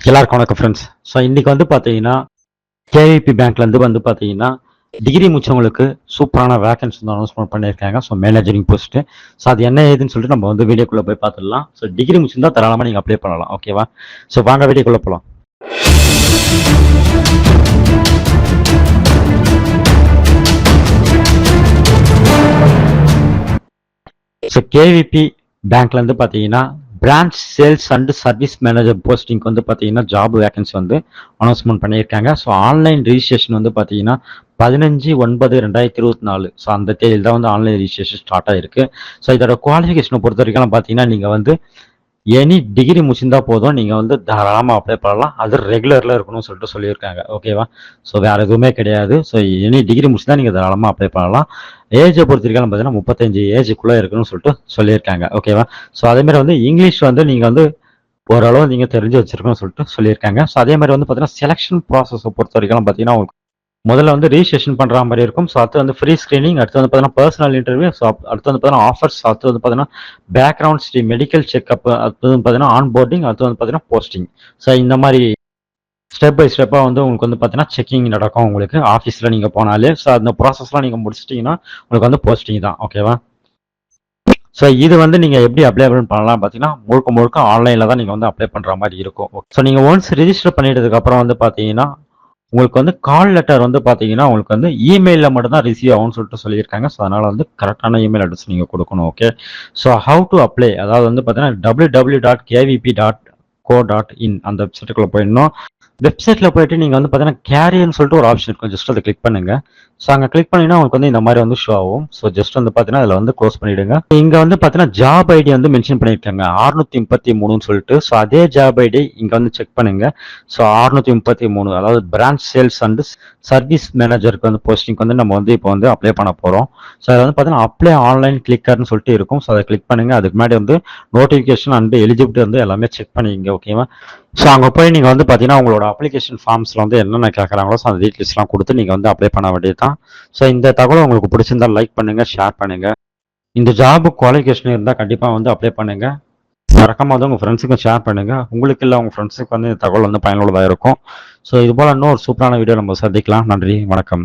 எல்லாருக்கும் வணக்கம் friends. So இன்னைக்கு வந்து பார்த்தீங்கன்னா கேவிபி பேங்க்லேருந்து வந்து பார்த்தீங்கன்னா டிகிரி முடிச்சவங்களுக்கு சூப்பரான வேகன்சி வந்து அனௌன்ஸ்மெண்ட் பண்ணியிருக்காங்க. So managing post. ஸோ அது என்ன ஏதுன்னு சொல்லிட்டு நம்ம வந்து வீடியோக்குள்ளே போய் பார்த்துடலாம். ஸோ டிகிரி முடிச்சிருந்தா தாராளமாக நீங்கள் அப்ளை பண்ணலாம். ஓகேவா? ஸோ வாங்க வீடியோக்குள்ளே போகலாம். ஸோ கேவிபி பேங்க்லேருந்து பார்த்தீங்கன்னா branch sales and service manager போஸ்டிங்க்கு வந்து பார்த்தீங்கன்னா ஜாப் வேகன்சி வந்து அனௌன்ஸ்மெண்ட் பண்ணியிருக்காங்க. ஸோ ஆன்லைன் ரிஜிஸ்ட்ரேஷன் வந்து பார்த்தீங்கன்னா 15/9/2024. ஸோ அந்த தேதியில் தான் வந்து ஆன்லைன் ரிஜிஸ்ட்ரேஷன் ஸ்டார்ட் ஆயிருக்கு. ஸோ இதோட குவாலிஃபிகேஷனை பொறுத்த வரைக்கும் பார்த்தீங்கன்னா நீங்கள் வந்து எனி டிகிரி முடிச்சிருந்தா போதும், நீங்கள் வந்து தாராளமாக அப்ளை பண்ணலாம். அது ரெகுலரில் இருக்கணும்னு சொல்லிட்டு சொல்லியிருக்காங்க. ஓகேவா? ஸோ வேறு எதுவுமே கிடையாது. ஸோ எனி டிகிரி முடிச்சிருந்தா நீங்கள் தாராளமாக அப்ளை பண்ணலாம். ஏஜை பொறுத்த வரைக்கும் பார்த்தீங்கன்னா 35 ஏஜுக்குள்ளே இருக்கணும்னு சொல்லிட்டு சொல்லியிருக்காங்க. ஓகேவா? ஸோ அதேமாதிரி வந்து இங்கிலீஷ் வந்து நீங்கள் வந்து ஓரளவு நீங்கள் தெரிஞ்சு வச்சிருக்கணும்னு சொல்லிட்டு சொல்லியிருக்காங்க. ஸோ அதே மாதிரி வந்து பார்த்தீங்கன்னா செலெக்ஷன் ப்ராசஸை பொறுத்த வரைக்கும் பார்த்தீங்கன்னா உங்களுக்கு முதல்ல வந்து ரிஜிஸ்ட்ரேஷன் பண்ணுற மாதிரி இருக்கும். ஸோ அடுத்து வந்து ஃப்ரீ ஸ்க்ரீனிங், அடுத்து வந்து பார்த்தீங்கன்னா பர்சனல் இன்டர்வியூ, ஸோ அடுத்து வந்து பார்த்தீங்கன்னா ஆஃபர்ஸ், அடுத்து வந்து பார்த்தீங்கன்னா பேக்ரவுண்ட் ஸ்டடி, மெடிக்கல் செக்அப், அடுத்து வந்து பார்த்தீங்கன்னா ஆன் போர்டிங், அடுத்து வந்து பார்த்தீங்கன்னா போஸ்டிங். ஸோ இந்த மாதிரி ஸ்டெப் பை ஸ்டெப்பாக வந்து உங்களுக்கு வந்து பார்த்தீங்கன்னா செக்கிங் நடக்கும் உங்களுக்கு ஆஃபீஸில் நீங்கள் போனாலே. ஸோ அந்த ப்ராசஸ்லாம் நீங்கள் முடிச்சிட்டிங்கன்னா உங்களுக்கு வந்து போஸ்டிங் தான். ஓகேவா? ஸோ இது வந்து நீங்கள் எப்படி அப்ளை பண்ணலாம் பார்த்தீங்கன்னா முழுக்க முழுக்க ஆன்லைனில் தான் நீங்கள் வந்து அப்ளை பண்ணுற மாதிரி இருக்கும். ஸோ நீங்கள் ஒன்ஸ் ரிஜிஸ்டர் பண்ணிட்டதுக்கப்புறம் வந்து பார்த்தீங்கன்னா உங்களுக்கு வந்து கால் லெட்டர் வந்து பார்த்தீங்கன்னா உங்களுக்கு வந்து இமெயிலில் மட்டும்தான் ரிசீவ் ஆகும்னு சொல்லிட்டு சொல்லியிருக்காங்க. ஸோ அதனால் வந்து கரெக்டான இமெயில் அட்ரஸ் நீங்கள் கொடுக்கணும். Okay. So how to apply, அதாவது வந்து பார்த்தீங்கன்னா www.kvp.co.in அந்த வெப்சைட்டுக்குள்ளே போயிடணும். வெப்சைட்டில் போயிட்டு நீங்கள் வந்து பார்த்தீங்கன்னா கேரியர்னு சொல்லிட்டு ஒரு ஆப்ஷன் இருக்கும். ஜஸ்ட் அதை கிளிக் பண்ணுங்கள். ஸோ அங்கே கிளிக் பண்ணிங்கன்னா உங்களுக்கு வந்து இந்த மாதிரி வந்து ஷோ ஆகும். ஸோ ஜஸ்ட் வந்து பார்த்தீங்கன்னா அதில் வந்து க்ளோஸ் பண்ணிவிடுங்க. இங்கே வந்து பார்த்தீங்கன்னா ஜாப் ஐடி வந்து மென்ஷன் பண்ணியிருக்காங்க 633 சொல்லிட்டு. ஸோ அதே ஜாப் ஐடி இங்கே வந்து செக் பண்ணுங்க. ஸோ 633, அதாவது பிரான்ச் சேல்ஸ் அண்ட் சர்வீஸ் மேனேஜருக்கு வந்து போஸ்டிங் வந்து நம்ம வந்து இப்போ வந்து அப்ளை பண்ண போகிறோம். ஸோ அதில் வந்து பார்த்தீங்கன்னா அப்ளை ஆன்லைன் கிளிக்கர்னு சொல்லிட்டு இருக்கும். ஸோ அதை கிளிக் பண்ணுங்க. அதுக்கு முன்னாடி வந்து நோட்டிஃபிகேஷன் அண்ட் எலிஜிபிலிட்டி வந்து எல்லாமே செக் பண்ணிங்க. ஓகேவா? ஸோ அங்கே போய் நீங்கள் வந்து பார்த்தீங்கன்னா உங்களோட அப்ளிகேஷன் ஃபார்ம்ஸில் வந்து என்னென்ன கேட்குறாங்களோ ஸோ அந்த டீட்டெயில்ஸ்லாம் கொடுத்து நீங்கள் வந்து அப்ளை பண்ண வேண்டியது தான். ஸோ இந்த தகவல் உங்களுக்கு பிடிச்சிருந்தா லைக் பண்ணுங்கள், ஷேர் பண்ணுங்கள். இந்த ஜாபு குவாலிஃபிகேஷன் இருந்தால் கண்டிப்பாக வந்து அப்ளை பண்ணுங்கள். மறக்காம வந்து உங்கள் ஃப்ரெண்ட்ஸுக்கும் ஷேர் பண்ணுங்கள். உங்களுக்கு இல்லை உங்கள் ஃப்ரெண்ட்ஸுக்கு வந்து இந்த தகவல் வந்து பயனுள்ளதாக இருக்கும். ஸோ இது போல் இன்னும் ஒரு சூப்பரான வீடியோ நம்ம சந்திக்கலாம். நன்றி, வணக்கம்.